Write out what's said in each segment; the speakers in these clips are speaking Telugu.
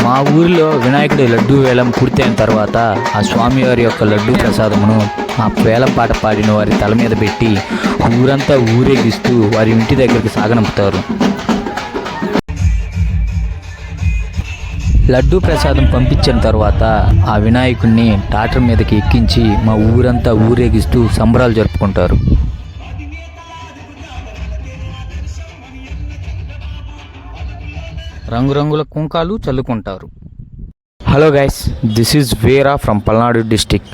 మా ఊరిలో వినాయకుడి లడ్డూ వేలం పూర్తయిన తర్వాత ఆ స్వామివారి యొక్క లడ్డూ ప్రసాదమును ఆ వేలం పాట పాడిన వారి తల మీద పెట్టి ఊరంతా ఊరేగిస్తూ వారి ఇంటి దగ్గరికి సాగనంపుతారు. లడ్డూ ప్రసాదం పంపించిన తర్వాత ఆ వినాయకుడిని ట్రాక్టర్ మీదకి ఎక్కించి మా ఊరంతా ఊరేగిస్తూ సంబరాలు జరుపుకుంటారు. రంగురంగుల కుంకాలు చల్లుకుంటారు. Hello guys, this is Veera from Palnadu district.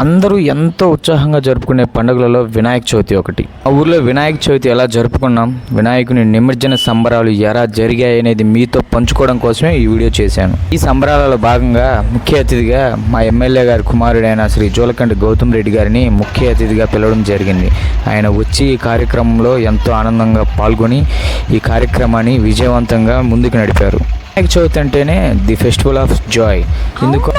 అందరూ ఎంతో ఉత్సాహంగా జరుపుకునే పండుగలలో వినాయక చవితి ఒకటి. ఆ ఊర్లో వినాయక చవితి ఎలా జరుపుకున్నాం, వినాయకుని నిమజ్జన సంబరాలు ఎలా జరిగాయి అనేది మీతో పంచుకోవడం కోసమే ఈ వీడియో చేశాను. ఈ సంబరాలలో భాగంగా ముఖ్య అతిథిగా మా ఎమ్మెల్యే గారి కుమారుడైన శ్రీ జోలకంటి గౌతమ్ రెడ్డి గారిని ముఖ్య అతిథిగా పిలవడం జరిగింది. ఆయన వచ్చి ఈ కార్యక్రమంలో ఎంతో ఆనందంగా పాల్గొని ఈ కార్యక్రమాన్ని విజయవంతంగా ముందుకు నడిపారు. వినాయక చవితి అంటేనే ది ఫెస్టివల్ ఆఫ్ జాయ్. ఎందుకు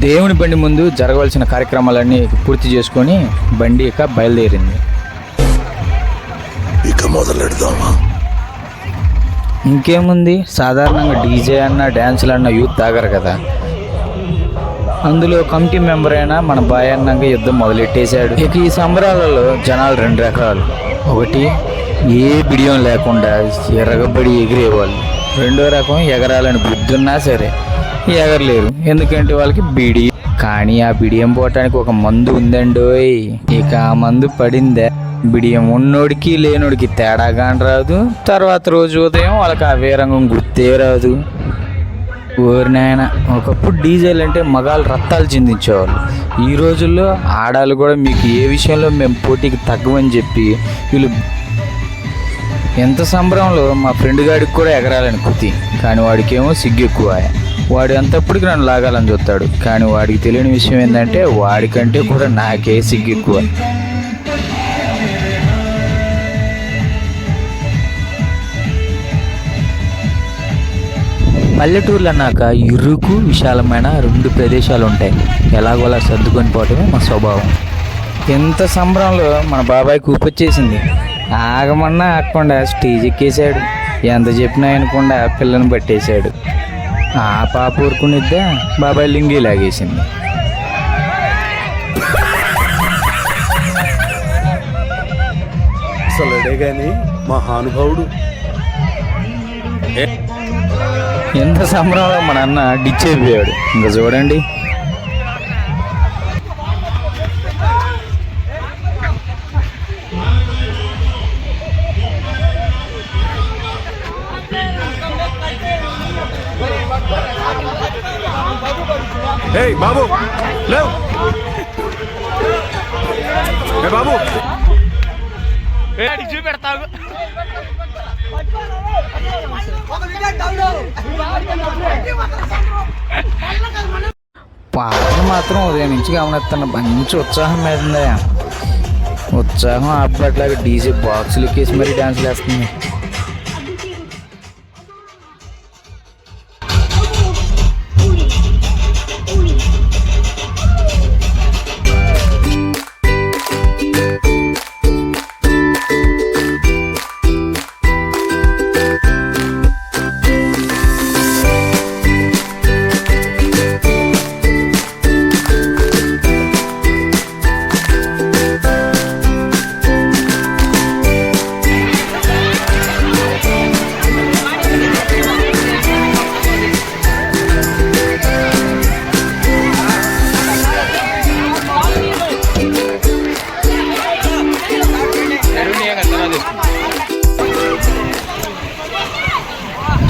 దేవుని బండి ముందు జరగవలసిన కార్యక్రమాలన్నీ పూర్తి చేసుకొని బండి ఇక బయలుదేరింది. ఇక మొదలెడదామా? ఇంకేముంది, సాధారణంగా డీజే అన్న డ్యాన్సులు అన్న యూత్ తాగరు కదా. అందులో కమిటీ మెంబర్ అయినా మన బాయ్ అన్నాక యుద్ధం మొదలెట్టేశాడు. ఇక ఈ సంబరాలలో జనాలు రెండు రకాలు. ఒకటి ఏ బిడియం లేకుండా ఎరగబడి ఎగిరేవాళ్ళు. రెండో రకం ఎగరాలని బుద్ధున్నా సరే ఎగరలేరు, ఎందుకంటే వాళ్ళకి బిడి. కానీ ఆ బిడియం పోవటానికి ఒక మందు ఉందండోయ్. ఇక ఆ మందు పడిందే బిడియం ఉన్నోడికి లేనోడికి తేడాగాని రాదు. తర్వాత రోజు ఉదయం వాళ్ళకి ఆ వీరంగం గుర్తే రాదు. ఊరినాయన ఒకప్పుడు డీజేలు అంటే మగాళ్ళు రక్తాలు చిందించేవాళ్ళు. ఈ రోజుల్లో ఆడాలు కూడా మీకు ఏ విషయంలో మేము పోటీకి తగ్గమని చెప్పి వీళ్ళు ఎంత సంబరంలో మా ఫ్రెండ్ గాడికి కూడా ఎగరాలని కుతి. కానీ వాడికేమో సిగ్గు ఎక్కువ. వాడు ఎంతప్పటికి నన్ను లాగాలని చూస్తాడు. కానీ వాడికి తెలియని విషయం ఏంటంటే వాడికంటే కూడా నాకే సిగ్గు ఎక్కువ. పల్లెటూర్లు అన్నాక ఇరుకు విశాలమైన రెండు ప్రదేశాలు ఉంటాయి. ఎలాగోలా సర్దుకొని పోవటమే మా స్వభావం. ఎంత సంబరంలో మన బాబాయ్కి ఊపొచ్చేసింది. ఆగమన్నా ఆగకుండా స్టేజ్ ఎక్కేశాడు. ఎంత చెప్పినా అనుకుండా పిల్లని పట్టేశాడు. ఆ పాప ఊరుకునిద్దా బాబాయ్ లింగి లాగేసింది. అసలుడే గాని మహానుభావుడు. ఎంత సంబరంలో మన అన్న డిచ్ అయిపోయాడు. ఇంకా చూడండి. ఏయ్ బాబు లేవ్, ఏ బాబు చూపెడతావు. పాటలు మాత్రం ఉదయం నుంచి గమనిస్తున్నా. మంచి ఉత్సాహం మీద ఉందా. ఉత్సాహం అప్పట్లాగా డీజే బాక్సులు ఎక్కేసి మరీ డాన్సులు వేస్తుంది.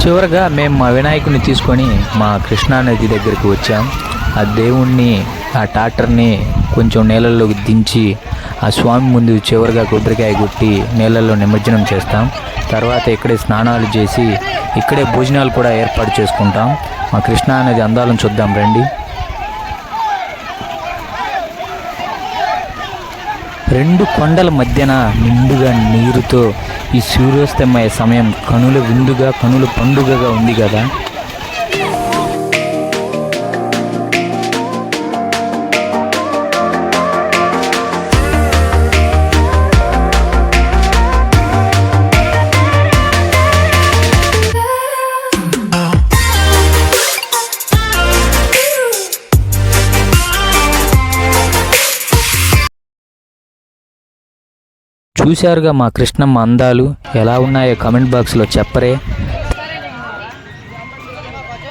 చివరగా మేము మా వినాయకుడిని తీసుకొని మా కృష్ణానది దగ్గరికి వచ్చాం. ఆ దేవుణ్ణి, ఆ ట్రాక్టర్ని కొంచెం నీళ్ళల్లోకి దించి ఆ స్వామి ముందు చివరిగా కొబ్బరికాయ కొట్టి నీళ్ళల్లో నిమజ్జనం చేస్తాం. తర్వాత ఇక్కడే స్నానాలు చేసి ఇక్కడే భోజనాలు కూడా ఏర్పాటు చేసుకుంటాం. మా కృష్ణానది అందాలను చూద్దాం రండి. రెండు కొండల మధ్యన నిండుగా నీరుతో ఈ సూర్యాస్తమయ సమయం కనుల విందుగా, కనుల పండుగగా ఉంది కదా. చూశారుగా మా కృష్ణమ్మ అందాలు ఎలా ఉన్నాయో కమెంట్ బాక్స్లో చెప్పరే.